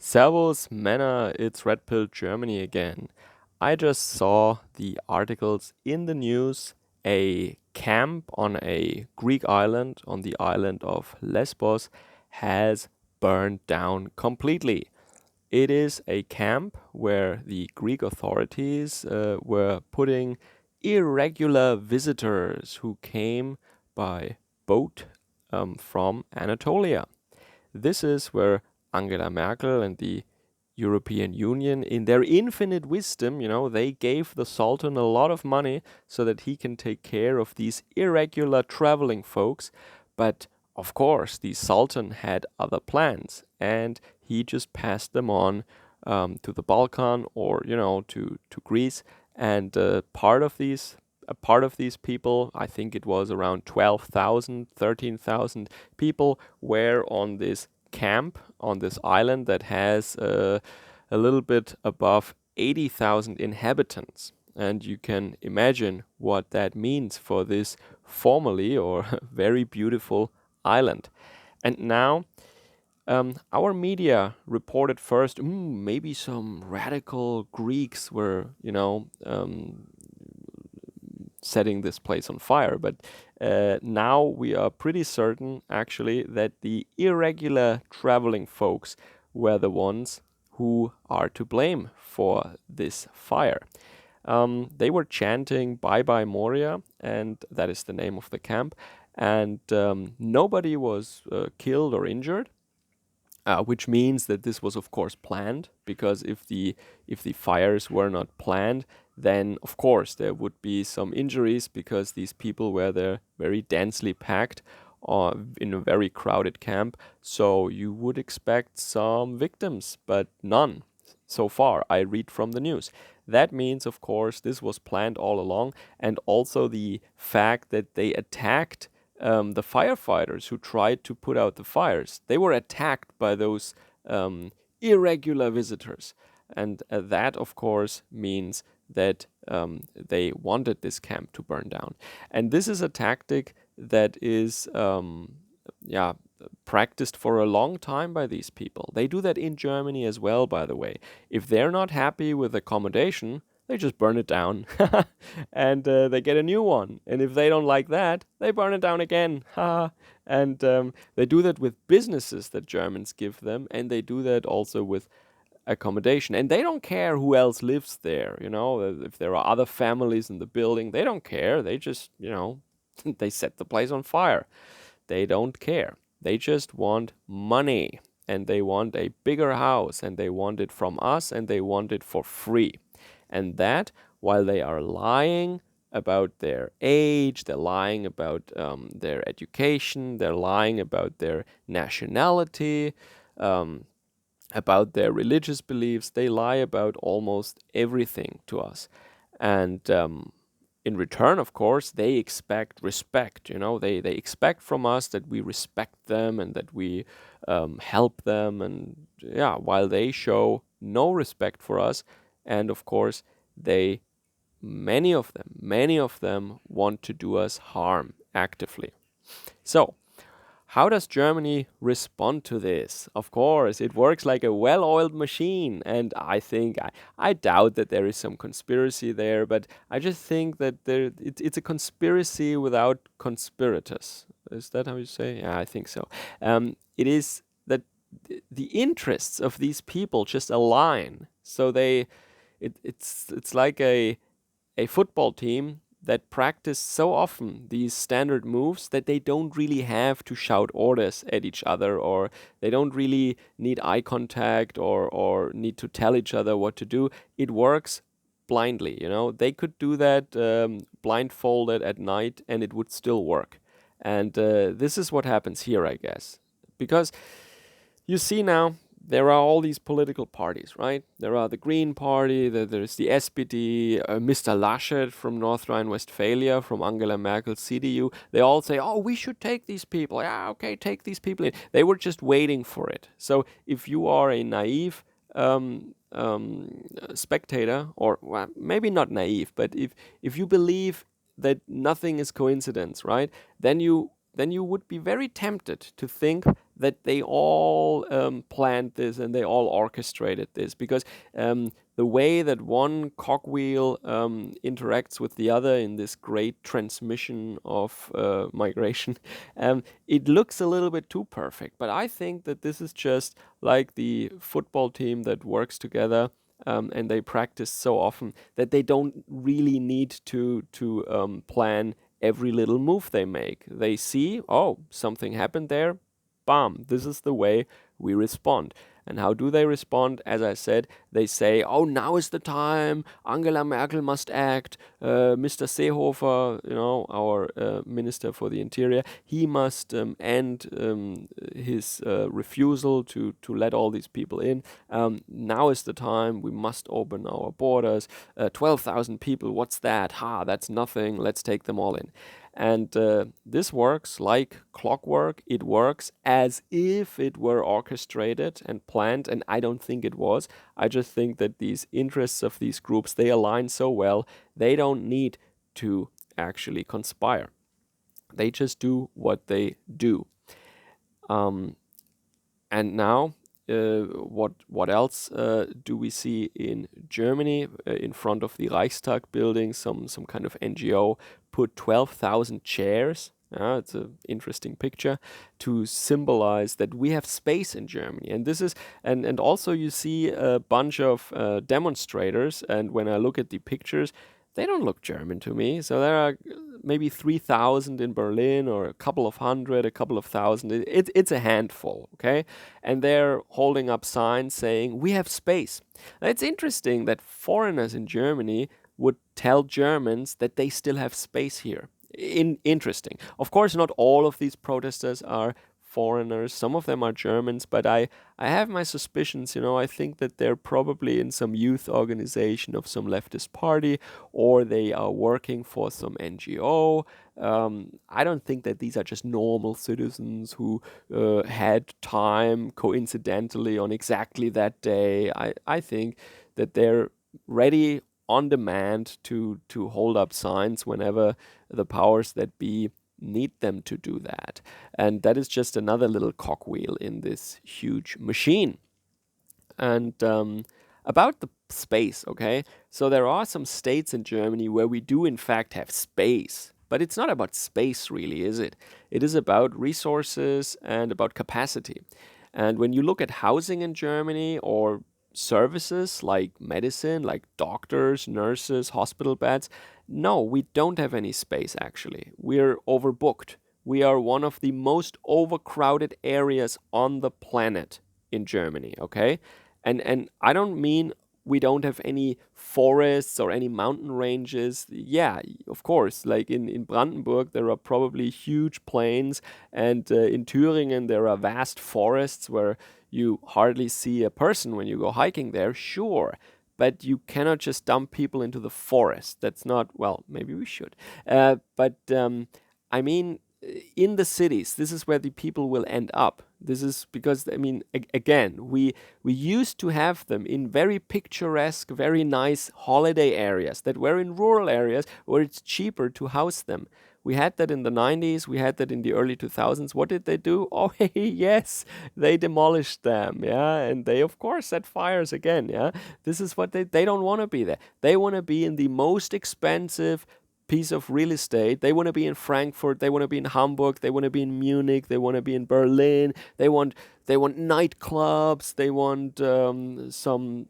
Servus, Männer, it's Red Pill Germany again. I just saw the articles in the news. A camp on a Greek island, on the island of Lesbos, has burned down completely. It is a camp where the Greek authorities were putting irregular visitors who came by boat from Anatolia. This is where Angela Merkel and the European Union, in their infinite wisdom, they gave the Sultan a lot of money so that he can take care of these irregular traveling folks. But of course, the Sultan had other plans and he just passed them on to the Balkan or, to Greece. And part of these people, I think it was around 12,000, 13,000 people, were on this camp on this island that has a little bit above 80,000 inhabitants. And you can imagine what that means for this formerly or very beautiful island. And now our media reported first, maybe some radical Greeks were, setting this place on fire. But now we are pretty certain, actually, that the irregular traveling folks were the ones who are to blame for this fire. They were chanting "Bye Bye Moria," and that is the name of the camp. And nobody was killed or injured. Which means that this was of course planned, because if the fires were not planned, then of course there would be some injuries, because these people were there very densely packed in a very crowded camp. So you would expect some victims, but none so far, I read from the news. That means, of course, this was planned all along, and also the fact that they attacked the firefighters who tried to put out the fires. They were attacked by those irregular visitors. And that, of course, means that they wanted this camp to burn down. And this is a tactic that is, yeah, practiced for a long time by these people. They do that in Germany as well, by the way. If they're not happy with accommodation, they just burn it down and they get a new one. And if they don't like that, they burn it down again. And they do that with businesses that Germans give them, and they do that also with accommodation. And they don't care who else lives there. If there are other families in the building, they don't care. They just, they set the place on fire. They don't care. They just want money, and they want a bigger house, and they want it from us, and they want it for free. And that, while they are lying about their age, they're lying about their education, they're lying about their nationality, about their religious beliefs, they lie about almost everything to us. And in return, of course, they expect respect. They expect from us that we respect them and that we help them. And yeah, while they show no respect for us, and of course, they many of them want to do us harm actively. So, how does Germany respond to this? Of course, it works like a well oiled machine, and I doubt that there is some conspiracy there, but I just think that it's a conspiracy without conspirators. Is that how you say? Yeah, I think so. It is that the interests of these people just align. So it's like a football team that practice so often these standard moves that they don't really have to shout orders at each other, or they don't really need eye contact or need to tell each other what to do. It works blindly. They could do that blindfolded at night and it would still work. And this is what happens here, I guess. Because you see now, there are all these political parties, right? There are the Green Party, there's the SPD, Mr. Laschet from North Rhine-Westphalia, from Angela Merkel's CDU. They all say, oh, we should take these people. Yeah, okay, take these people in. They were just waiting for it. So if you are a naive spectator, or well, maybe not naive, but if you believe that nothing is coincidence, right? Then you then you would be very tempted to think that they all planned this and they all orchestrated this, because the way that one cogwheel interacts with the other in this great transmission of migration, it looks a little bit too perfect. But I think that this is just like the football team that works together. And they practice so often that they don't really need to plan every little move they make. They see, oh, something happened there, bam, this is the way we respond. And how do they respond? As I said, they say, oh, now is the time, Angela Merkel must act, Mr. Seehofer, our Minister for the Interior, he must end his refusal to let all these people in. Now is the time, we must open our borders. 12,000 people, what's that? That's nothing, let's take them all in. And this works like clockwork. It works as if it were orchestrated and planned, and I don't think it was. I just think that these interests of these groups, they align so well, they don't need to actually conspire. They just do what they do. And now, what else do we see in Germany? In front of the Reichstag building, some kind of NGO put 12,000 chairs. It's an interesting picture to symbolize that we have space in Germany. And this is, and also you see a bunch of demonstrators. And when I look at the pictures, they don't look German to me. So there are maybe 3,000 in Berlin, or a couple of hundred, a couple of thousand. It's a handful, okay? And they're holding up signs saying, we have space. Now, it's interesting that foreigners in Germany would tell Germans that they still have space here. Interesting. Of course, not all of these protesters are foreigners. Some of them are Germans, but I have my suspicions. I think that they're probably in some youth organization of some leftist party, or they are working for some NGO. I don't think that these are just normal citizens who had time coincidentally on exactly that day. I think that they're ready on demand to hold up signs whenever the powers that be need them to do that. And that is just another little cogwheel in this huge machine. And about the space, okay? So there are some states in Germany where we do in fact have space. But it's not about space really, is it? It is about resources and about capacity. And when you look at housing in Germany, or services like medicine, like doctors, nurses, hospital beds, no, we don't have any space actually. We're overbooked. We are one of the most overcrowded areas on the planet in Germany, okay? And I don't mean we don't have any forests or any mountain ranges. Yeah, of course, like in Brandenburg, there are probably huge plains, and in Thüringen, there are vast forests where you hardly see a person when you go hiking there, sure. But you cannot just dump people into the forest. That's not, well, maybe we should. But I mean, in the cities, this is where the people will end up. This is because, I mean, again, we used to have them in very picturesque, very nice holiday areas that were in rural areas where it's cheaper to house them. We had that in the 90s. We had that in the early 2000s. What did they do? Oh, yes, they demolished them. Yeah. And they, of course, set fires again. Yeah. This is what they don't want to be there. They want to be in the most expensive piece of real estate. They want to be in Frankfurt. They want to be in Hamburg. They want to be in Munich. They want to be in Berlin. They want nightclubs. They want some,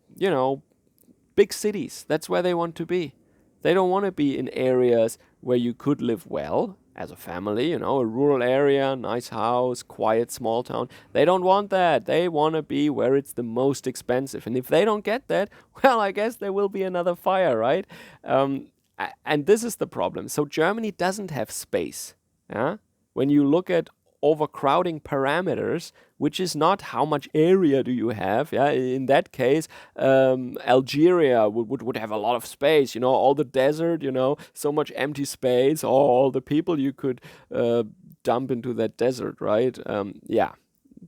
big cities. That's where they want to be. They don't want to be in areas where you could live well as a family, a rural area, nice house, quiet small town. They don't want that. They want to be where it's the most expensive. And if they don't get that, well, I guess there will be another fire, right? And this is the problem. So Germany doesn't have space. Yeah? When you look at overcrowding parameters, which is not how much area do you have. Yeah, in that case, Algeria would have a lot of space. All the desert. So much empty space. All the people you could dump into that desert, right? Yeah,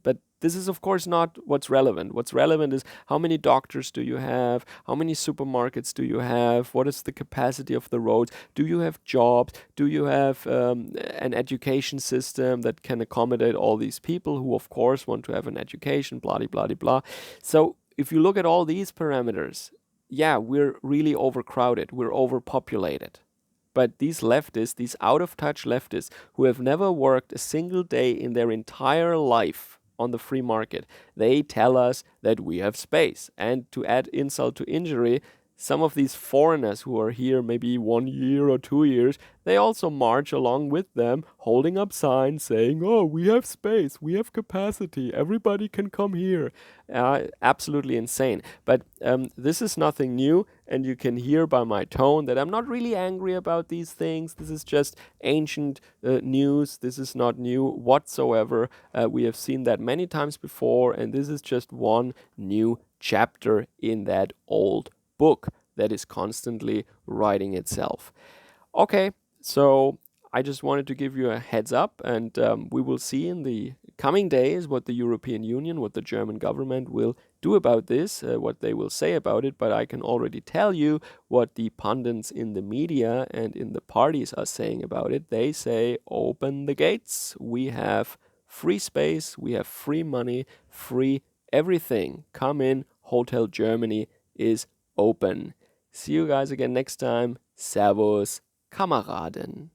but this is, of course, not what's relevant. What's relevant is how many doctors do you have? How many supermarkets do you have? What is the capacity of the roads? Do you have jobs? Do you have an education system that can accommodate all these people who, of course, want to have an education, blah, blah, blah, blah. So if you look at all these parameters, yeah, we're really overcrowded. We're overpopulated. But these leftists, these out of touch leftists who have never worked a single day in their entire life on the free market, they tell us that we have space. And to add insult to injury, some of these foreigners who are here maybe 1 year or 2 years, they also march along with them, holding up signs saying, oh, we have space, we have capacity, everybody can come here. Absolutely insane. But this is nothing new, and you can hear by my tone that I'm not really angry about these things. This is just ancient news. This is not new whatsoever. We have seen that many times before, and this is just one new chapter in that old book that is constantly writing itself. Okay, so I just wanted to give you a heads up, and we will see in the coming days what the European Union, what the German government will do about this, what they will say about it. But I can already tell you what the pundits in the media and in the parties are saying about it. They say, open the gates. We have free space, we have free money, free everything. Come in, Hotel Germany is open. See you guys again next time. Servus, Kameraden.